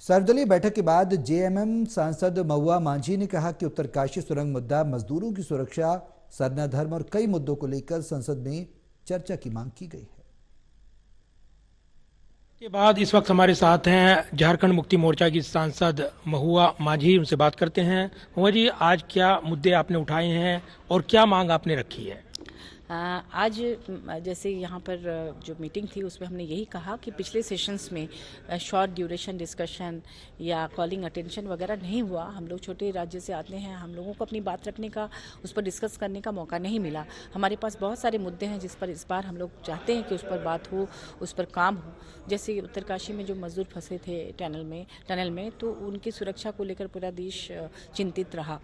सर्वदलीय बैठक के बाद जेएमएम सांसद महुआ मांझी ने कहा कि उत्तरकाशी सुरंग मुद्दा, मजदूरों की सुरक्षा, सरना धर्म और कई मुद्दों को लेकर संसद में चर्चा की मांग की गई है। के बाद इस वक्त हमारे साथ हैं झारखंड मुक्ति मोर्चा की सांसद महुआ मांझी। उनसे बात करते हैं। महुआ जी, आज क्या मुद्दे आपने उठाए हैं और क्या मांग आपने रखी है? आज जैसे यहाँ पर जो मीटिंग थी उसमें हमने यही कहा कि पिछले सेशंस में शॉर्ट ड्यूरेशन डिस्कशन या कॉलिंग अटेंशन वगैरह नहीं हुआ। हम लोग छोटे राज्य से आते हैं, हम लोगों को अपनी बात रखने का, उस पर डिस्कस करने का मौका नहीं मिला। हमारे पास बहुत सारे मुद्दे हैं जिस पर इस बार हम लोग चाहते हैं कि उस पर बात हो, उस पर काम हो। जैसे उत्तरकाशी में जो मजदूर फंसे थे टनल में तो उनकी सुरक्षा को लेकर पूरा देश चिंतित रहा।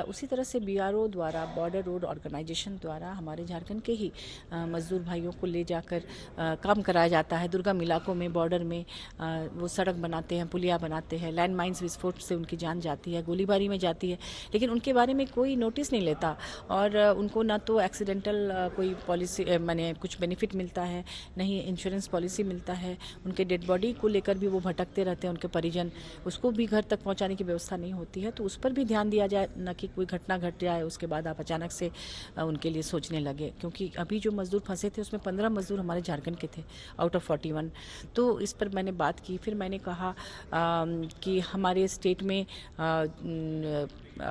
उसी तरह से बीआरओ द्वारा, बॉर्डर रोड ऑर्गेनाइजेशन द्वारा हमारे झारखंड के ही मजदूर भाइयों को ले जाकर काम कराया जाता है। दुर्गम इलाकों में, बॉर्डर में वो सड़क बनाते हैं, पुलिया बनाते हैं, लैंड माइंस विस्फोट से उनकी जान जाती है, गोलीबारी में जाती है, लेकिन उनके बारे में कोई नोटिस नहीं लेता और उनको ना तो एक्सीडेंटल कोई पॉलिसी माने कुछ बेनिफिट मिलता है, नहीं इंश्योरेंस पॉलिसी मिलता है। उनके डेड बॉडी को लेकर भी वो भटकते रहते हैं, उनके परिजन, उसको भी घर तक पहुंचाने की व्यवस्था नहीं होती है। तो उस पर भी ध्यान दिया जाए, न कि कोई घटना घट जाए उसके बाद आप अचानक से उनके लिए सोचने लगे। क्योंकि अभी जो मजदूर फंसे थे उसमें 15 मजदूर हमारे झारखंड के थे आउट ऑफ 41। तो इस पर मैंने बात की। फिर मैंने कहा कि हमारे स्टेट में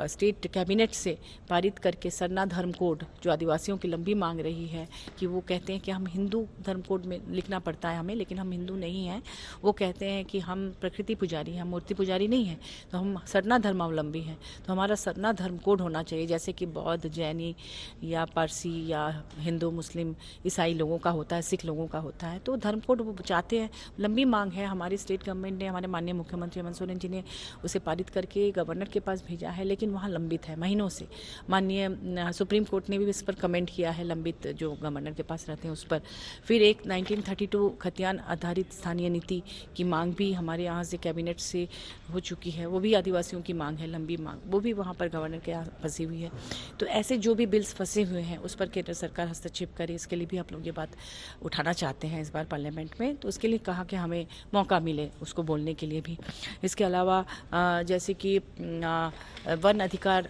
स्टेट कैबिनेट से पारित करके सरना धर्म कोड, जो आदिवासियों की लंबी मांग रही है, कि वो कहते हैं कि हम हिंदू धर्म कोड में लिखना पड़ता है हमें, लेकिन हम हिंदू नहीं हैं। वो कहते हैं कि हम प्रकृति पुजारी हैं, मूर्ति पुजारी नहीं हैं, तो हम सरना धर्मावलंबी हैं। तो हमारा सरना धर्म कोड होना चाहिए, जैसे कि बौद्ध, जैनी या पारसी या हिंदू, मुस्लिम, ईसाई लोगों का होता है, सिख लोगों का होता है। तो धर्म कोड वो चाहते हैं, लंबी मांग है। हमारी स्टेट गवर्नमेंट ने, हमारे माननीय मुख्यमंत्री हेमंत सोरेन जी ने उसे पारित करके गवर्नर के पास भेजा है, लेकिन वहाँ लंबित है महीनों से। माननीय सुप्रीम कोर्ट ने भी इस पर कमेंट किया है, लंबित जो गवर्नर के पास रहते हैं उस पर। फिर एक 1932 खतियान आधारित स्थानीय नीति की मांग भी हमारे यहाँ से कैबिनेट से हो चुकी है, वो भी आदिवासियों की मांग है, लंबी मांग, वो भी वहाँ पर गवर्नर के यहाँ फंसी हुई है। तो ऐसे जो भी बिल्स फंसे हुए हैं उस पर केंद्र सरकार हस्तक्षेप करे, इसके लिए भी आप लोग ये बात उठाना चाहते हैं इस बार पार्लियामेंट में। तो उसके लिए कहा कि हमें मौका मिले उसको बोलने के लिए भी। इसके अलावा जैसे कि वन अधिकार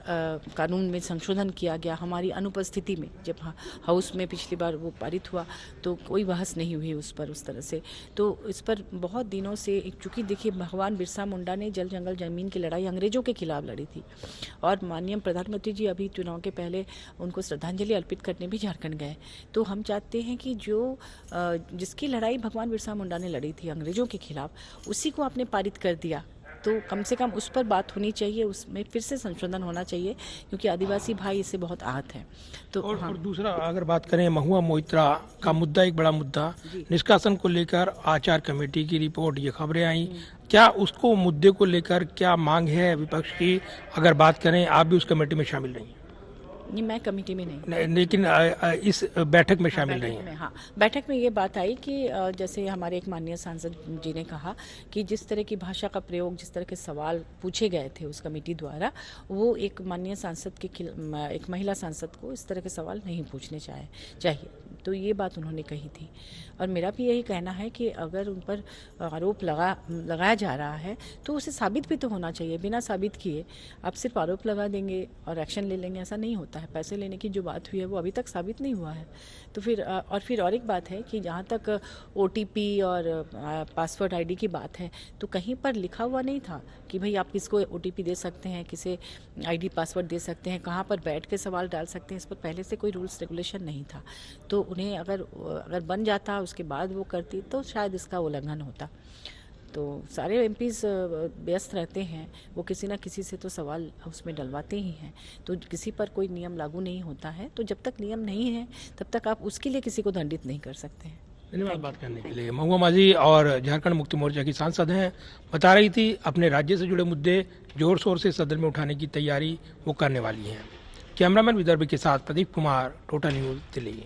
कानून में संशोधन किया गया हमारी अनुपस्थिति में, जब हाउस में पिछली बार वो पारित हुआ तो कोई बहस नहीं हुई उस पर उस तरह से। तो इस पर बहुत दिनों से, चूँकि देखिए भगवान बिरसा मुंडा ने जल जंगल जमीन की लड़ाई अंग्रेजों के खिलाफ लड़ी थी और माननीय प्रधानमंत्री जी अभी चुनाव के पहले उनको श्रद्धांजलि अर्पित करने भी झारखंड गए। तो हम चाहते हैं कि जो जिसकी लड़ाई भगवान बिरसा मुंडा ने लड़ी थी अंग्रेजों के खिलाफ, उसी को आपने पारित कर दिया, तो कम से कम उस पर बात होनी चाहिए, उसमें फिर से संशोधन होना चाहिए, क्योंकि आदिवासी भाई इससे बहुत आहत हैं। तो और दूसरा अगर बात करें महुआ मोइत्रा का मुद्दा, एक बड़ा मुद्दा निष्कासन को लेकर आचार कमेटी की रिपोर्ट, ये खबरें आई, क्या उसको मुद्दे को लेकर क्या मांग है विपक्ष की? अगर बात करें, आप भी उस कमेटी में शामिल नहीं? नहीं, मैं कमेटी में नहीं, लेकिन इस बैठक में शामिल नहीं है। हाँ, बैठक में ये बात आई कि जैसे हमारे एक माननीय सांसद जी ने कहा कि जिस तरह की भाषा का प्रयोग, जिस तरह के सवाल पूछे गए थे उस कमेटी द्वारा, वो एक माननीय सांसद के एक महिला सांसद को इस तरह के सवाल नहीं पूछने चाहिए। तो ये बात उन्होंने कही थी और मेरा भी यही कहना है कि अगर उन पर आरोप लगाया जा रहा है तो उसे साबित भी तो होना चाहिए। बिना साबित किए आप सिर्फ आरोप लगा देंगे और एक्शन ले लेंगे, ऐसा नहीं होता है। पैसे लेने की जो बात हुई है वो अभी तक साबित नहीं हुआ है। तो फिर और एक बात है कि जहाँ तक OTP और पासवर्ड ID की बात है, तो कहीं पर लिखा हुआ नहीं था कि भाई आप किसको OTP दे सकते हैं, किसे ID पासवर्ड दे सकते हैं, कहाँ पर बैठ के सवाल डाल सकते हैं। इस पर पहले से कोई रूल्स रेगुलेशन नहीं था। तो उन्हें अगर बन जाता उसके बाद वो करती तो शायद इसका उल्लंघन होता। तो सारे MPs व्यस्त रहते हैं, वो किसी ना किसी से तो सवाल उसमें डलवाते ही हैं। तो किसी पर कोई नियम लागू नहीं होता है, तो जब तक नियम नहीं है तब तक आप उसके लिए किसी को दंडित नहीं कर सकते हैं। धन्यवाद बात करने के लिए। महुआ मांझी और झारखंड मुक्ति मोर्चा की सांसद हैं, बता रही थी अपने राज्य से जुड़े मुद्दे जोर शोर से सदन में उठाने की तैयारी वो करने वाली हैं। कैमरामैन विदर्भ के साथ प्रदीप कुमार, टोटल न्यूज़, दिल्ली।